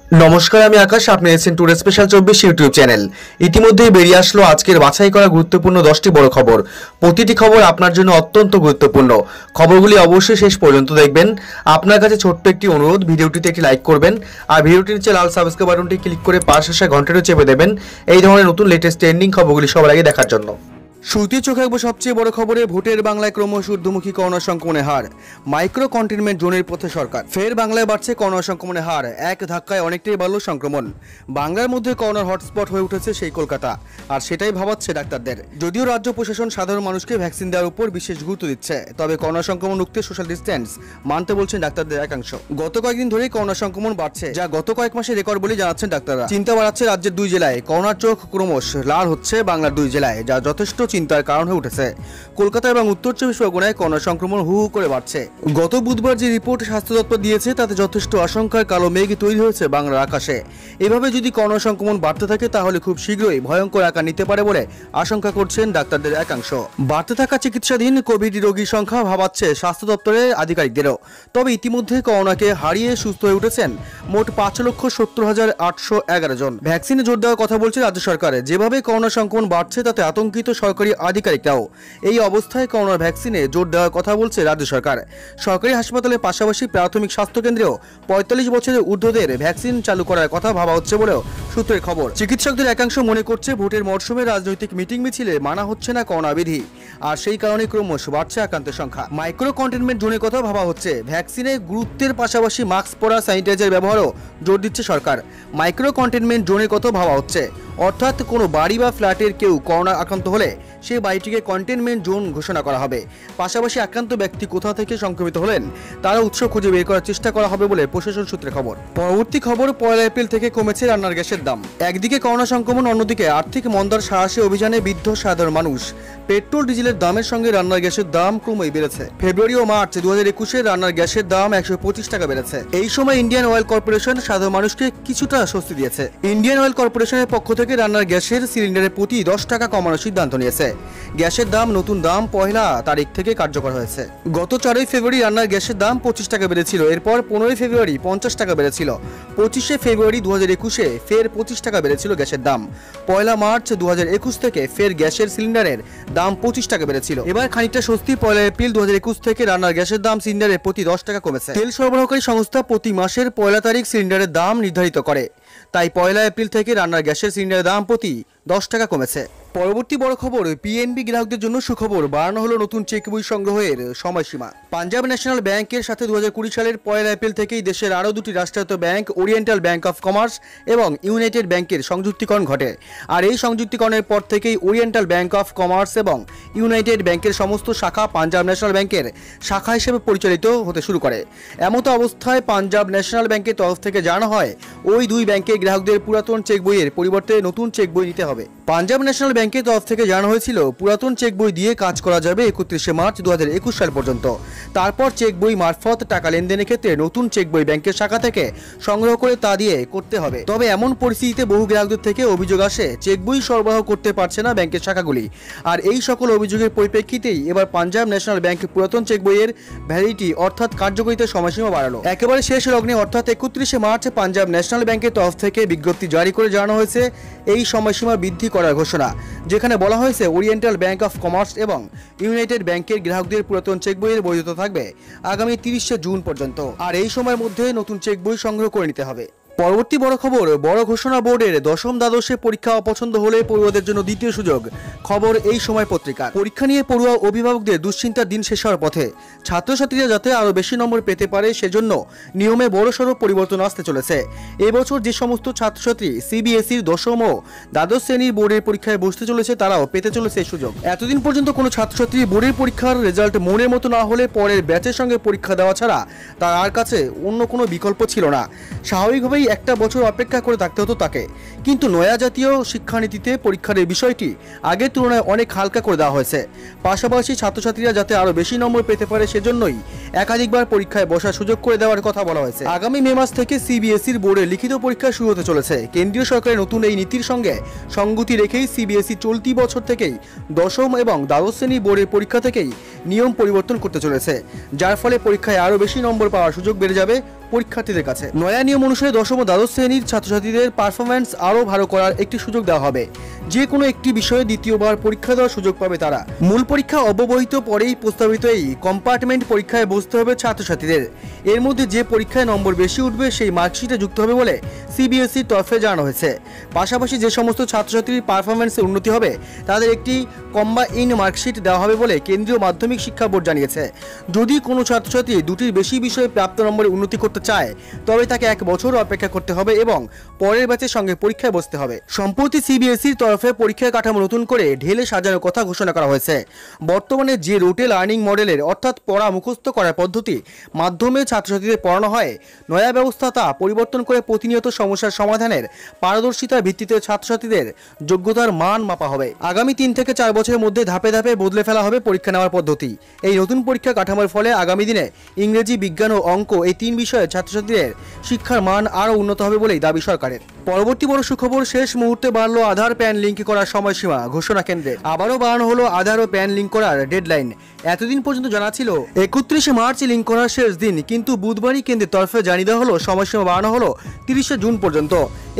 নমস্কার, আমি আকাশ। আপনি আছেন টুডে স্পেশাল 24 ইউটিউব চ্যানেল। ইতিমধ্যেই বেরিয়ে আসলো আজকের বাছাই করা গুরুত্বপূর্ণ 10টি বড় খবর। প্রতিটি খবর আপনার জন্য অত্যন্ত গুরুত্বপূর্ণ। খবরগুলি অবশ্যই শেষ পর্যন্ত দেখবেন। আপনার কাছে ছোট্ট একটি অনুরোধ, ভিডিওটিতে একটি লাইক করবেন আর ভিডিওটির নিচে লাল সাবস্ক্রাইব বাটনটি ক্লিক করে পাশে আসা ঘন্টাটি চেপে দেবেন এই ধরনের নতুন লেটেস্ট ট্রেন্ডিং খবরগুলি সবার আগে দেখার জন্য। শুরুতে চোখে রাখবো সবচেয়ে বড় খবরে। ভোটের বাংলায় ক্রমশ ঊর্ধ্বমুখী করোনা সংক্রমণের হার। মাইক্রো কন্টেনমেন্ট জোনের পথে সরকার। ফের বাংলায় বাড়ছে করোনা সংক্রমণের হার। এক ধাক্কায় অনেকটাই বাড়ল সংক্রমণ। বাংলার মধ্যে করোনার হটস্পট হয়ে উঠেছে সেই কলকাতা, আর সেটাই ভাবাচ্ছে ডাক্তারদের। যদিও রাজ্য প্রশাসন সাধারণ মানুষকে ভ্যাকসিন দেওয়ার উপর বিশেষ গুরুত্ব দিচ্ছে, তবে করোনা সংক্রমণ রুখতে সোশ্যাল ডিস্টেন্স মানতে বলছেন ডাক্তারদের একাংশ। গত কয়েকদিন ধরেই করোনা সংক্রমণ বাড়ছে, যা গত কয়েক মাসে রেকর্ড বলে জানাচ্ছেন ডাক্তাররা। চিন্তা বাড়াচ্ছে রাজ্যের 2 জেলায়। করোনার চোখ ক্রমশ লাল হচ্ছে বাংলার 2 জেলায়, যা যথেষ্ট চিন্তার কারণ হয়ে উঠেছে। কলকাতা এবং উত্তর 24 পরগনায় করোনা সংক্রমণ হু হু করে বাড়ছে। গত বুধবার যে রিপোর্ট স্বাস্থ্য দপ্তর দিয়েছে তাতে যথেষ্ট আশঙ্কার কালো মেঘ তৈরি হয়েছে বাংলার আকাশে। এভাবে যদি করোনা সংক্রমণ বাড়তে থাকে তাহলে খুব শীঘ্রই ভয়ঙ্কর আকার নিতে পারে বলে আশঙ্কা করছেন ডাক্তারদের একাংশ। বাড়তে থাকা চিকিৎসাধীন কোভিড রোগীর সংখ্যা ভাবাচ্ছে স্বাস্থ্য দপ্তরের আধিকারিকদেরও। তবে ইতিমধ্যে করোনাকে হারিয়ে সুস্থ হয়ে উঠেছেন মোট 5,70,811 জন। ভ্যাকসিনে জোর দেওয়ার কথা বলছে রাজ্য সরকার। যেভাবে করোনা সংক্রমণ বাড়ছে তাতে আতঙ্কিত সরকারি আধিকারিকরাও। এই অবস্থায় করোনা ভ্যাকসিনে জোর দেওয়ার কথা বলছে রাজ্য সরকার। সরকারি হাসপাতালের পাশাপাশি প্রাথমিক স্বাস্থ্য কেন্দ্রেও 45 বছরের ঊর্ধ্বদের ভ্যাকসিন চালু করার কথা ভাবা হচ্ছে বলেও সূত্রের খবর। চিকিৎসকদের একাংশ মনে করছে ভোটের মরশুমে রাজনৈতিক মিটিং মিছিলে মানা হচ্ছে না করোনা বিধি, আর সেই কারণে ক্রমশ বাড়ছে আক্রান্তের সংখ্যা। মাইক্রো কন্টেনমেন্ট জোনের কথা ভাবা হচ্ছে। ভ্যাকসিনে গুরুত্বের পাশাপাশি মাস্ক পরা, স্যানিটাইজার ব্যবহারও জোর দিচ্ছে সরকার। মাইক্রো কন্টেনমেন্ট জোনের কথা ভাবা হচ্ছে, অর্থাৎ কোনো বাড়ি বা ফ্ল্যাটের কেউ করোনা আক্রান্ত হলে সেই বাড়িটিকে কন্টেনমেন্ট জোন ঘোষণা করা হবে। পাশাপাশি আক্রান্ত ব্যক্তি কোথা থেকে সংক্রমিত হলেন তারা উৎস খুঁজে বের করার চেষ্টা করা হবে বলে প্রশাসন সূত্রে খবর। পরবর্তী খবর, 1 এপ্রিল থেকে কমেছে রান্নার গ্যাসের দাম। একদিকে করোনা সংক্রমণ, অন্যদিকে আর্থিক মন্দার সাহসী অভিযানে বিদ্ধ সাধারণ মানুষ। পেট্রোল ডিজেলের দামের সঙ্গে রান্নার গ্যাসের দাম ক্রমেই বেড়েছে। ফেব্রুয়ারি ও মার্চ 2021-এ রান্নার গ্যাসের দাম 125 টাকা বেড়েছে। এই সময় ইন্ডিয়ান অয়েল কর্পোরেশন সাধারণ মানুষকে কিছুটা স্বস্তি দিয়েছে। ইন্ডিয়ান অয়েল কর্পোরেশনের পক্ষ থেকে রান্নার গ্যাসের সিলিন্ডারে প্রতি 10 টাকা কমানোর সিদ্ধান্ত নিয়েছে। গ্যাসের দাম নতুন দাম 1 তারিখ থেকে কার্যকর হয়েছে। গত 4 ফেব্রুয়ারি রান্নার গ্যাসের দাম 25 টাকা বেড়েছিল। এরপর 15 ফেব্রুয়ারি 50 টাকা বেড়েছিল। 25 ফেব্রুয়ারি 2021-এ ফের 25 টাকা বেড়েছিল গ্যাসের দাম। 1 মার্চ 2021 থেকে ফের গ্যাসের সিলিন্ডারের দাম 25 টাকা বেড়েছিল। এবার খানিকটা স্বস্তি। 1 এপ্রিল 2021 থেকে রান্নার গ্যাসের দাম সিলিন্ডারে প্রতি 10 টাকা কমেছে। তেল সরবরাহকারী সংস্থা প্রতি মাসের 1 তারিখ সিলিন্ডারের দাম নির্ধারিত করে, তাই 1 এপ্রিল থেকে রান্নার গ্যাসের সিলিন্ডারের দাম প্রতি 10 টাকা কমেছে। পরবর্তী বড় খবর, পিএনবি গ্রাহকদের জন্য সুখবর। বাড়ানো হলো নতুন চেক বই সংগ্রহের সময়সীমা। পাঞ্জাব ন্যাশনাল ব্যাংকের সাথে 2020 সালের 1 এপ্রিল থেকেই দেশের আরও 2টি রাষ্ট্রায়ত্ত bank, oriental bank of commerce এবং ইউনাইটেড ব্যাংকের সংযুক্তিকরণ ঘটে। আর এই সংযুক্তিকরণের পর থেকেই ওরিয়েন্টাল ব্যাংক অফ কমার্স এবং ইউনাইটেড ব্যাংকের সমস্ত শাখা পাঞ্জাব ন্যাশনাল ব্যাংকের শাখা হিসেবে পরিচালিত হতে শুরু করে। এমতো অবস্থায় পাঞ্জাব ন্যাশনাল ব্যাংকের তরফ থেকে জানানো হয় ওই 2 ব্যাংকের গ্রাহকদের পুরাতন চেক বইয়ের পরিবর্তে নতুন চেক বই নিতে হবে। পাঞ্জাব ন্যাশনাল ব্যাংকের তরফ থেকে জানানো হয়েছিল পুরাতন চেক বই দিয়ে কাজ করা যাবে 31 মার্চ 2021 সাল পর্যন্ত। তারপর চেক বই মারফত টাকা লেনদেনের ক্ষেত্রে নতুন চেক বই ব্যাংকের শাখা থেকে সংগ্রহ করে তা দিয়ে করতে হবে। তবে এমন পরিস্থিতিতে বহু গ্রাহকদের থেকে অভিযোগ আসে চেক বই সরবরাহ করতে পারছে না ব্যাংকের শাখাগুলি। আর এই সকল অভিযোগের পরিপ্রেক্ষিতেই এবার পাঞ্জাব ন্যাশনাল ব্যাংক পুরাতন চেক বইয়ের ভ্যালিডিটি অর্থাৎ কার্যকরিতার সময়সীমা বাড়ালো। একেবারে শেষ লগ্নে অর্থাৎ 31 মার্চ পাঞ্জাব ন্যাশনাল ব্যাংকের তরফ থেকে বিজ্ঞপ্তি জারি করে জানানো হয়েছে এই সময়সীমা বৃদ্ধি করার ঘোষণা, যেখানে বলা হয়েছে ওরিয়েন্টাল ব্যাংক অফ কমার্স এবং ইউনাইটেড ব্যাংকের গ্রাহকদের পুরাতন চেক বইয়ের বৈধতা থাকবে আগামী 30 জুন পর্যন্ত। আর এই সময়ের মধ্যে নতুন চেক বই সংগ্রহ করে নিতে হবে। পরবর্তী বড় খবর, বড় ঘোষণা বোর্ডের 10ম দ্বাদশে পরীক্ষা অপছন্দ হলে পড়ুয়াদের জন্য দ্বিতীয় সুযোগ। খবর এই সময় পত্রিকা। পরীক্ষা নিয়ে পড়ুয়া অভিভাবকদের দুশ্চিন্তার দিন শেষ হওয়ার পথে। ছাত্রছাত্রীরা যাতে আরও বেশি নম্বর পেতে পারে সেজন্য নিয়মে বড়সড় পরিবর্তন আসতে চলেছে। এবছর যে সমস্ত ছাত্রছাত্রী সিবিএসইর 10ম ও দ্বাদশ শ্রেণীর বোর্ডের পরীক্ষায় বসতে চলেছে তারাও পেতে চলেছে এই সুযোগ। এতদিন পর্যন্ত কোনো ছাত্রছাত্রী বোর্ডের পরীক্ষার রেজাল্ট মনের মতো না হলে পরের ব্যাচের সঙ্গে পরীক্ষা দেওয়া ছাড়া তার কাছে অন্য কোনো বিকল্প ছিল না। স্বাভাবিকভাবেই একটা বছর অপেক্ষা করে থাকতে হতো তাকে। কিন্তু নয়া জাতীয় শিক্ষানীতিতে পরীক্ষার এই বিষয়টি আগের তুলনায় অনেক হালকা করে দেওয়া হয়েছে। পাশাপাশি ছাত্রছাত্রীরা যাতে আরও বেশি নম্বর পেতে পারে সেজন্যই একাধিকবার পরীক্ষায় বসার সুযোগ করে দেওয়ার কথা বলা হয়েছে। আগামী মে মাস থেকে সিবিএসইর বোর্ডে লিখিত পরীক্ষা শুরু হতে চলেছে। কেন্দ্রীয় সরকারের নতুন এই নীতির সঙ্গে সঙ্গতি রেখেই সিবিএসই চলতি বছর থেকেই দশম এবং দ্বাদশ শ্রেণী বোর্ডের পরীক্ষা থেকেই নিয়ম পরিবর্তন করতে চলেছে, যার ফলে পরীক্ষায় আরও বেশি নম্বর পাওয়ার সুযোগ বেড়ে যাবে পরীক্ষার্থীদের কাছে। নয়া নিয়ম অনুসারে দশম ও দ্বাদশ শ্রেণীর ছাত্রছাত্রীদের পারফরম্যান্স আরও ভালো করার একটি সুযোগ দেওয়া হবে। যে কোনো একটি বিষয়ে দ্বিতীয়বার পরীক্ষা দেওয়ার সুযোগ পাবে তারা। মূল পরীক্ষা অব্যবহিত পরেই প্রস্তাবিত এই কম্পার্টমেন্ট পরীক্ষায় বসতে হবে ছাত্রছাত্রীদের। এর মধ্যে যে পরীক্ষায় নম্বর বেশি উঠবে সেই মার্কশিটে যুক্ত হবে বলে সিবিএসইর তরফে জানানো হয়েছে। পাশাপাশি যে সমস্ত ছাত্রছাত্রীর পারফরম্যান্সের উন্নতি হবে তাদের একটি কম্বাইন্ড মার্কশিট দেওয়া হবে বলে কেন্দ্রীয় মাধ্যমিক শিক্ষা বোর্ড জানিয়েছে। যদি কোনো ছাত্রছাত্রী দুটির বেশি বিষয়ে প্রাপ্ত নম্বরে উন্নতি করতে চায় তবে তাকে 1 বছর অপেক্ষা করতে হবে এবং পরের ব্যাচের সঙ্গে পরীক্ষায় বসতে হবে। সম্প্রতি সিবিএসইর তরফে পরীক্ষার কাঠামো নতুন করে ঢেলে সাজানোর কথা ঘোষণা করা হয়েছে। বর্তমানে যে রুটে লার্নিং মডেলের অর্থাৎ পড়া মুখস্থ করার পদ্ধতি মাধ্যমে ছাত্রছাত্রীদের পড়ানো হয়, নয়া ব্যবস্থা তা পরিবর্তন করে প্রতিনিয়ত সমস্যার সমাধানের পারদর্শিতার ভিত্তিতে ছাত্রছাত্রীদের যোগ্যতার মান মাপা হবে। আগামী 3 থেকে 4 বছরের মধ্যে ধাপে ধাপে বদলে ফেলা হবে পরীক্ষা নেওয়ার পদ্ধতি। এই নতুন পরীক্ষা কাঠামোর ফলে আগামী দিনে ইংরেজি, বিজ্ঞান ও অঙ্ক এই 3 বিষয়ে ছাত্রছাত্রীদের শিক্ষার মান আরও উন্নত হবে বলেই দাবি সরকারের। পরবর্তী বড় সুখবর, শেষ মুহূর্তে বাড়লো আধার প্যান লিঙ্ক করার সময়সীমা, ঘোষণা কেন্দ্রের। আবারও বাড়ানো হলো আধার ও প্যান লিঙ্ক করার ডেডলাইন। এতদিন পর্যন্ত জানা ছিল 31শে মার্চ লিঙ্ক করার শেষ দিন, কিন্তু বুধবারই কেন্দ্রের তরফে জানিয়ে দেওয়া হলো সময়সীমা বাড়ানো হলো 30শে জুন পর্যন্ত।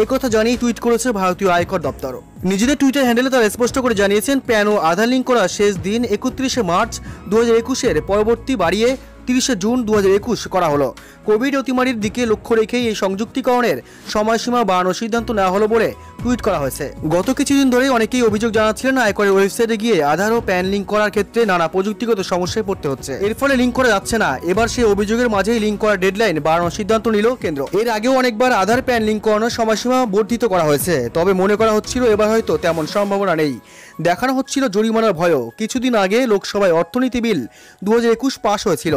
একথা জানিয়ে টুইট করেছে ভারতীয় আয়কর দপ্তর। নিজেদের টুইটার হ্যান্ডেলে তারা স্পষ্ট করে জানিয়েছেন, প্যান ও আধার লিঙ্ক করার শেষ দিন 31শে মার্চ 2021-এর পরবর্তী বাড়িয়ে 30শে জুন 2021 করা হলো। কোভিড অতিমারির দিকে লক্ষ্য রেখেই এই সংযুক্তিকরণের সময়সীমা বাড়ানোর সিদ্ধান্ত নেওয়া হলো বলে টুইট করা হয়েছে। গত কিছুদিন ধরে অনেকেই অভিযোগ জানাচ্ছিলেন আয়করের ওয়েবসাইটে গিয়ে আধার ও প্যান লিঙ্ক করার ক্ষেত্রে নানা প্রযুক্তিগত সমস্যায় পড়তে হচ্ছে, এর ফলে লিঙ্ক করা যাচ্ছে না। এবার সেই অভিযোগের মাঝেই লিঙ্ক করার ডেডলাইন বাড়ানোর সিদ্ধান্ত নিল কেন্দ্র। এর আগেও অনেকবার আধার প্যান লিঙ্ক করানোর সময়সীমা বর্ধিত করা হয়েছে, তবে মনে করা হচ্ছিল এবার হয়তো তেমন সম্ভাবনা নেই। দেখানো হচ্ছিল জরিমানার ভয়ও। কিছুদিন আগে লোকসভায় অর্থনীতি বিল 2021 পাশ হয়েছিল।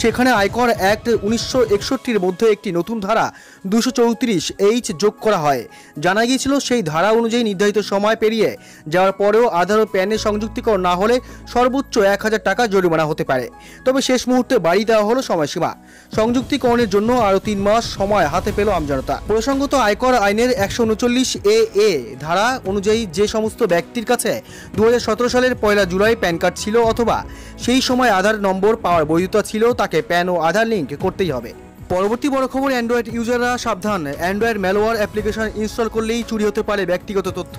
সেখানে আয়কর অ্যাক্ট 1961-এর মধ্যে একটি নতুন ধারা 234H যোগ করা হয়। জানা গিয়েছিল সেই ধারা অনুযায়ী নির্ধারিত সময় পেরিয়ে যাওয়ার পরেও আধার ও প্যানের সংযুক্তিকরণ না হলে সর্বোচ্চ 1000 টাকা জরিমানা হতে পারে। তবে শেষ মুহূর্তে বাড়িয়ে দেওয়া হলো সময়সীমা। সংযুক্তিকরণের জন্য আরও 3 মাস সময় হাতে পেল আমজনতা। প্রসঙ্গত, আয়কর আইনের 139A ধারা অনুযায়ী যে সমস্ত ব্যক্তির কাছে 2017 সালের 1 জুলাই প্যান কার্ড ছিল অথবা সেই সময় আধার নম্বর পাওয়ার বৈধতা ছিল তাকে প্যান ও আধার লিঙ্ক করতেই হবে। পরবর্তী বড় খবর, অ্যান্ড্রয়েড ইউজাররা সাবধান। অ্যান্ড্রয়েড ম্যালওয়্যার অ্যাপ্লিকেশন ইনস্টল করলেই চুরি হতে পারে ব্যক্তিগত তথ্য।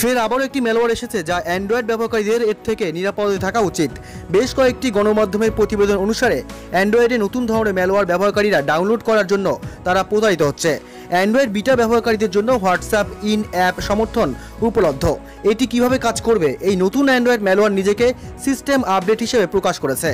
ফের আবারও একটি ম্যালওয়্যার এসেছে যা অ্যান্ড্রয়েড ব্যবহারকারীদের এর থেকে নিরাপদে থাকা উচিত। বেশ কয়েকটি গণমাধ্যমের প্রতিবেদন অনুসারে অ্যান্ড্রয়েডে নতুন ধরনের ম্যালওয়্যার ব্যবহারকারীরা ডাউনলোড করার জন্য তারা প্রতারিত হচ্ছে। অ্যান্ড্রয়েড বিটা ব্যবহারকারীদের জন্য হোয়াটসঅ্যাপ ইন অ্যাপ সমর্থন উপলব্ধ। এটি কিভাবে কাজ করবে? এই নতুন অ্যান্ড্রয়েড ম্যালওয়্যার নিজেকে সিস্টেম আপডেট হিসেবে প্রকাশ করেছে।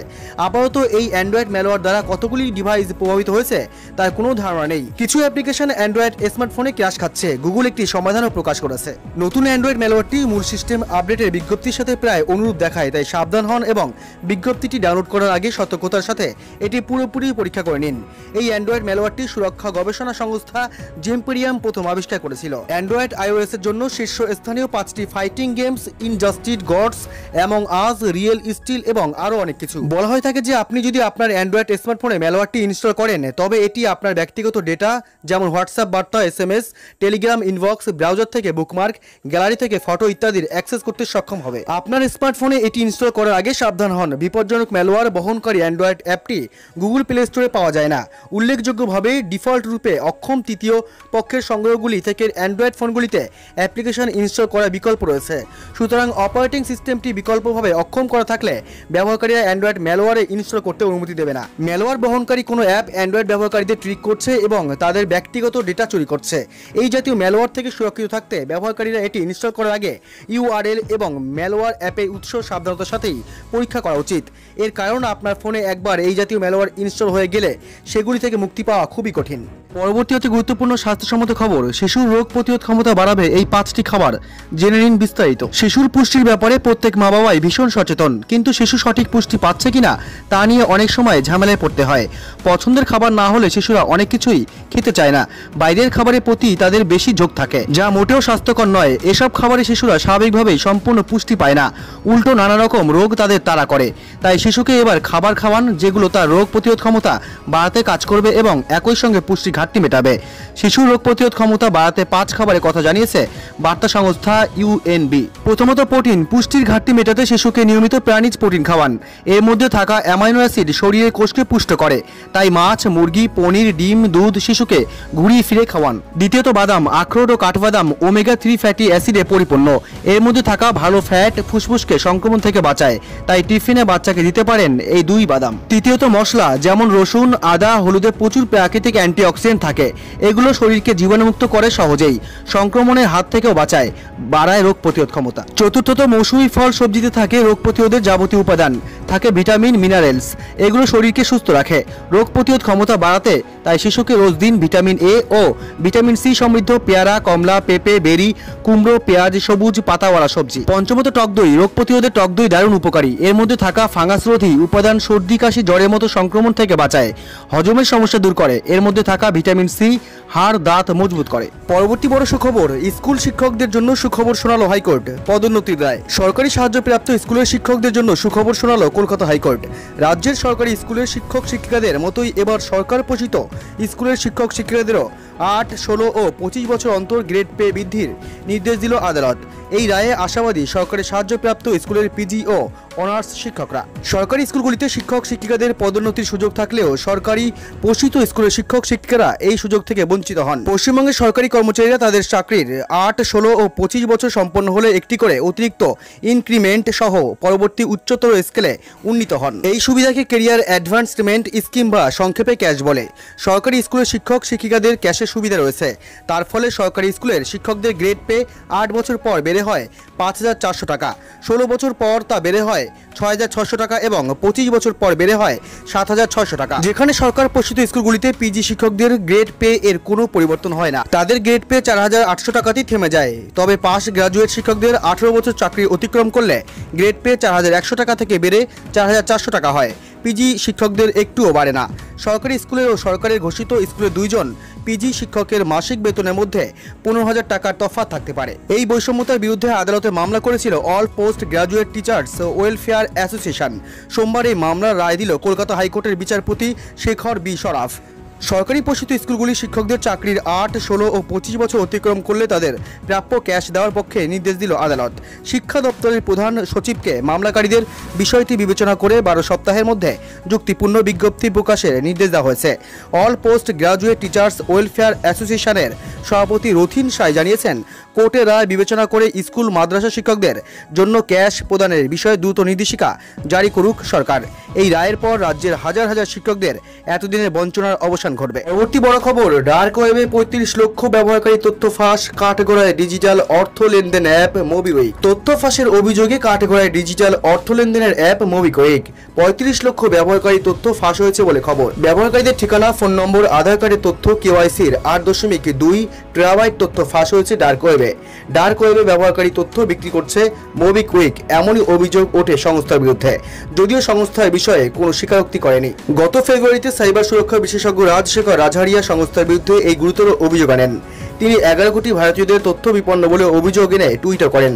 আপাতত এই অ্যান্ড্রয়েড ম্যালওয়্যার দ্বারা কতগুলি ডিভাইস প্রভাবিত হয়েছে তার কোনো ধারণা নেই। কিছু অ্যাপ্লিকেশন অ্যান্ড্রয়েড স্মার্টফোনে ক্র্যাশ খাচ্ছে। গুগল একটি সমাধানও প্রকাশ করেছে। নতুন অ্যান্ড্রয়েড ম্যালওয়্যারটি মূল সিস্টেম আপডেটের বিজ্ঞপ্তির সাথে প্রায় অনুরূপ দেখায়, তাই সাবধান হন এবং বিজ্ঞপ্তিটি ডাউনলোড করার আগে সতর্কতার সাথে এটি পুরোপুরি পরীক্ষা করে নিন। এই অ্যান্ড্রয়েড ম্যালওয়্যারটি সুরক্ষা গবেষণা সংস্থা জেমপেরিয়াম প্রথম আবিষ্কার করেছিল। অ্যান্ড্রয়েড আইওএস এর জন্য শীর্ষস্থানীয় 5টি fighting games, Injustice, Gods, among us, real steel এবং আরও অনেক কিছু। বলা হয়ে থাকে যে আপনি যদি আপনার অ্যান্ড্রয়েড স্মার্টফোনে ম্যালওয়্যারটি ইনস্টল করেন তবে এটি আপনার ব্যক্তিগত ডেটা যেমন হোয়াটসঅ্যাপ বার্তা, SMS, টেলিগ্রাম ইনবক্স, ব্রাউজার থেকে বুকমার্ক, গ্যালারি থেকে ফটো ইত্যাদির অ্যাক্সেস করতে সক্ষম হবে। আপনার স্মার্টফোনে এটি ইনস্টল করার আগে সাবধান হন। বিপজ্জনক ম্যালওয়্যার বহনকারী অ্যান্ড্রয়েড অ্যাপটি গুগল প্লে স্টোরে পাওয়া যায় না। উল্লেখযোগ্যভাবে ডিফল্ট রূপে অক্ষম তৃতীয় পক্ষের সংগ্রহগুলি থেকে অ্যান্ড্রয়েড ফোনগুলিতে অ্যাপ্লিকেশন ইনস্টল করার বিকল্প রয়েছে। সুতরাং অপারেটিং সিস্টেমটি বিকল্পভাবে অক্ষম করা থাকলে ব্যবহারকারীরা অ্যান্ড্রয়েড ম্যালওয়্যারে ইনস্টল করতে অনুমতি দেবে না। ম্যালওয়্যার বহনকারী কোনো অ্যাপ অ্যান্ড্রয়েড ব্যবহারকারীদের ট্রিক করছে এবং তাদের ব্যক্তিগত ডেটা চুরি করছে। এই জাতীয় ম্যালওয়্যার থেকে সুরক্ষিত থাকতে ব্যবহারকারীরা এটি ইনস্টল করার আগে URL এবং ম্যালওয়্যার অ্যাপের উৎস সাবধানতার সাথেই পরীক্ষা করা উচিত। এর কারণ আপনার ফোনে একবার এই জাতীয় ম্যালওয়্যার ইনস্টল হয়ে গেলে সেগুলি থেকে মুক্তি পাওয়া খুবই কঠিন। পরবর্তী অতি গুরুত্বপূর্ণ স্বাস্থ্যসম্মত খবর, শিশুর রোগ প্রতিরোধ ক্ষমতা বাড়াবে এই 5টি খাবার, জেনে নিন বিস্তারিত। শিশুর পুষ্টির ব্যাপারে প্রত্যেক মা বাবাই ভীষণ সচেতন, কিন্তু শিশু সঠিক পুষ্টি পাচ্ছে কিনা তা নিয়ে অনেক সময় ঝামেলায় পড়তে হয়। পছন্দের খাবার না হলে শিশুরা অনেক কিছুই খেতে চায় না, বাইরের খাবারের প্রতি তাদের বেশি ঝোঁক থাকে, যা মোটেও স্বাস্থ্যকর নয়। এসব খাবারে শিশুরা স্বাভাবিকভাবেই সম্পূর্ণ পুষ্টি পায় না, উল্টো নানা রকম রোগ তাদের তাড়া করে। তাই শিশুকে এবার খাবার খাওয়ান যেগুলো তার রোগ প্রতিরোধ ক্ষমতা বাড়াতে কাজ করবে এবং একই সঙ্গে পুষ্টি ঘাটতি মেটাবে। শিশুর রোগ প্রতিরোধ ক্ষমতা বাড়াতে 5 খাবারের কথা জানিয়েছে বার্তা সংস্থা ইউএনবি। প্রথমত, প্রোটিন। পুষ্টির ঘাটতি মেটাতে শিশুকে নিয়মিত প্রাণীজ প্রোটিন খাওয়ান। এর মধ্যে থাকা অ্যামাইনো অ্যাসিড শরীরের কোষকে পুষ্ট করে, তাই মাছ, মুরগি, পনির, ডিম, দুধ শিশুকে ঘুরিয়ে ফিরে খাওয়ান। দ্বিতীয়ত, বাদাম। আখরোট ও কাঠবাদাম ওমেগা 3 ফ্যাটি অ্যাসিডে পরিপূর্ণ। এর মধ্যে থাকা ভালো ফ্যাট ফুসফুসকে সংক্রমণ থেকে বাঁচায়, তাই টিফিনে বাচ্চাকে দিতে পারেন এই 2 বাদাম। তৃতীয়ত, মশলা। যেমন রসুন, আদা, হলুদে প্রচুর প্রাকৃতিক অ্যান্টিঅক্সিডেন্ট থাকে, এগুলো শরীরকে জীবাণুমুক্ত করে সহজেই, সংক্রমণের হাত থেকেও বাঁচায়, বাড়ায় রোগ প্রতিরোধ ক্ষমতা। চতুর্থত, মৌসুমী ফল সবজিতে থাকে রোগ প্রতিরোধের যাবতীয় উপাদান, থাকে ভিটামিন, মিনারেলস, এগুলো শরীরকে সুস্থ রাখে, রোগ প্রতিরোধ ক্ষমতা বাড়াতে। তাই শিশুকে রোজ দিন ভিটামিন এ ও ভিটামিন সি সমৃদ্ধ পেয়ারা, কমলা, পেঁপে, বেরি, কুমড়ো, পেঁয়াজ, সবুজ পাতাওয়ালা সবজি। পঞ্চমত, টক দই। রোগ প্রতিরোধে টক দই দারুণ উপকারী, এর মধ্যে থাকা ফাঙ্গাসরোধী উপাদান সর্দি, কাশি, জ্বরের মতো সংক্রমণ থেকে বাঁচায়, হজমের সমস্যা দূর করে। এর মধ্যে থাকা ভিটামিন সি হাড়, দাঁত মজবুত করে। পরবর্তী বড় সুখবর, স্কুল শিক্ষকদের জন্য সুখবর শোনালো হাইকোর্ট, পদোন্নতির রায়। সরকারি সাহায্যপ্রাপ্ত স্কুলের শিক্ষকদের জন্য সুখবর শোনালো কলকাতা হাইকোর্ট। রাজ্যের সরকারি স্কুলের শিক্ষক শিক্ষিকাদের মতোই এবার সরকার পোষিত স্কুলের শিক্ষক শিক্ষিকাদেরও 8, 16 ও 25 বছর অন্তর গ্রেড পে বৃদ্ধির নির্দেশ দিল আদালত। এই রায়ে আশাবাদী সরকারি সাহায্যপ্রাপ্ত স্কুলের পিজি ও অনার্স শিক্ষকরা। সরকারি স্কুলগুলিতে শিক্ষক শিক্ষিকাদের পদোন্নতির সুযোগ থাকলেও সরকারি পোষিত স্কুলের শিক্ষক শিক্ষিকারা এই সুযোগ থেকে বঞ্চিত হন। পশ্চিমবঙ্গের সরকারি কর্মচারীরা তাদের চাকরির 8, 16 ও 25 বছর সম্পন্ন হলে একটি করে অতিরিক্ত ইনক্রিমেন্ট সহ পরবর্তী উচ্চতর স্কেলে উন্নীত হন। এই সুবিধাকে ক্যারিয়ার অ্যাডভান্সমেন্ট স্কিম বা সংক্ষেপে ক্যাশ বলে। সরকারি স্কুলের শিক্ষক শিক্ষিকাদের ক্যাশের সুবিধা রয়েছে। তার ফলে সরকারি স্কুলের শিক্ষকদের গ্রেড পে 8 বছর পর বেড়ে হয় 5,400 টাকা, 16 বছর পর তা বেড়ে হয় 6,600 টাকা এবং 25 বছর পর বেড়ে হয় 7,600 টাকা। যেখানে সরকার পোষিত স্কুলগুলিতে পিজি শিক্ষকদের গ্রেড পে এর কোনো পরিবর্তন হয় না, তাদের গ্রেড পে 4,800 টাকাতেই থেমে যায়। তবে পাস গ্রাজুয়েট শিক্ষকদের 18 বছর চাকরি অতিক্রম করলে গ্রেড পে 4,100 টাকা থেকে বেড়ে 4,400 টাকা হয়। পিজি শিক্ষকদের একটুও বাড়ে না। সরকারি স্কুলের ও সরকারের ঘোষিত স্কুলের 2 জন পিজি শিক্ষকের মাসিক বেতনের মধ্যে 15,000 টাকার তফাৎ থাকতে পারে। এই বৈষম্যতার বিরুদ্ধে আদালতে মামলা করেছিল all post graduate teachers welfare association. সোমবার এই মামলার রায় দিল কলকাতা হাইকোর্টের বিচারপতি শেখর বি সরাফ। সরকারি পোষিত স্কুলগুলি শিক্ষকদের চাকরির 8, 16 ও 25 বছর অতিক্রম করলে তাদের প্রাপ্য ক্যাশ দেওয়ার পক্ষে নির্দেশ দিল আদালত। শিক্ষা দপ্তরের প্রধান সচিবকে মামলাকারীদের বিষয়টি বিবেচনা করে 12 সপ্তাহের মধ্যে যুক্তিপূর্ণ বিজ্ঞপ্তি প্রকাশের নির্দেশ দেওয়া হয়েছে। All post graduate teachers welfare অ্যাসোসিয়েশনের সভাপতি রথিন সাই জানিয়েছেন, কোর্টের রায় বিবেচনা করে স্কুল মাদ্রাসা শিক্ষকদের জন্য ক্যাশ প্রদানের বিষয়ে দ্রুত নির্দেশিকা জারি করুক সরকার। এই রায়ের পর রাজ্যের হাজার হাজার শিক্ষকদের এতদিনের বঞ্চনার অবসান ঘটবে। পরবর্তী বড় খবর, ডার্ক ওয়েবে 35 লক্ষ ব্যবহারকারী তথ্য ফাঁস, কাঠগড়ায় ডিজিটাল অর্থ লেনদেন অ্যাপ মোবিকুইক। তথ্য ফাঁসের অভিযোগে কাঠগড়ায় ডিজিটাল অর্থ লেনদেনের অ্যাপ মোবিকুইক 35 লক্ষ ব্যবহারকারী তথ্য ফাঁস হয়েছে বলে খবর। ব্যবহারকারীদের ঠিকানা, ফোন নম্বর, আধার কার্ডের তথ্য, কেওয়াইসির 8.2 টেরাবাইট তথ্য ফাঁস হয়েছে ডার্ক ওয়েবে। ডার্ক ওয়েবে ব্যবহারকারী তথ্য বিক্রি করছে মোবিকুইক, এমনই অভিযোগ ওঠে সংস্থার বিরুদ্ধে, যদিও সংস্থার বিষয়ে কোনো স্বীকারোক্তি করেনি। গত ফেব্রুয়ারিতে সাইবার সুরক্ষা বিশেষজ্ঞ রাজশেখর রাজহারিয়া সংস্থার বিরুদ্ধে এই গুরুতর অভিযোগ আনেন। তিনি 11 কোটি ভারতীয়দের তথ্য বিপন্ন বলে অভিযোগ এনে টুইটার করেন।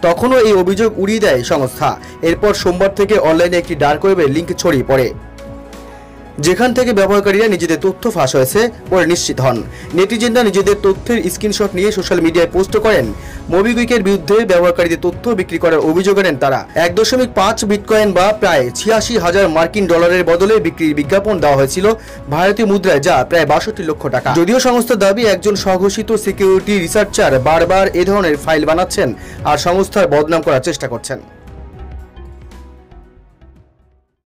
তখনও এই অভিযোগ উড়িয়ে দেয় সংস্থা। এরপর সোমবার থেকে অনলাইনে একটি ডার্ক ওয়েবের লিঙ্ক ছড়িয়ে পড়ে, যেখান থেকে ব্যবহারকারীরা নিজেদের তথ্য ফাঁস হয়েছে বলে নিশ্চিত হন। নেটিজেনরা নিজেদের তথ্যের স্ক্রিনশট নিয়ে সোশ্যাল মিডিয়ায় পোস্ট করেন। মোবিকুইকের বিরুদ্ধে ব্যবহারকারীদের তথ্য বিক্রি করার অভিযোগ আনেন তারা। 1.5 বিটকয়েন বা প্রায় 86,000 মার্কিন ডলারের বদলে বিক্রির বিজ্ঞাপন দেওয়া হয়েছিল ভারতীয় মুদ্রায়, যা প্রায় 62 লক্ষ টাকা। যদিও সংস্থার দাবি, একজন স্বঘোষিত সিকিউরিটি রিসার্চার বারবার এ ধরনের ফাইল বানাচ্ছেন আর সংস্থার বদনাম করার চেষ্টা করছেন।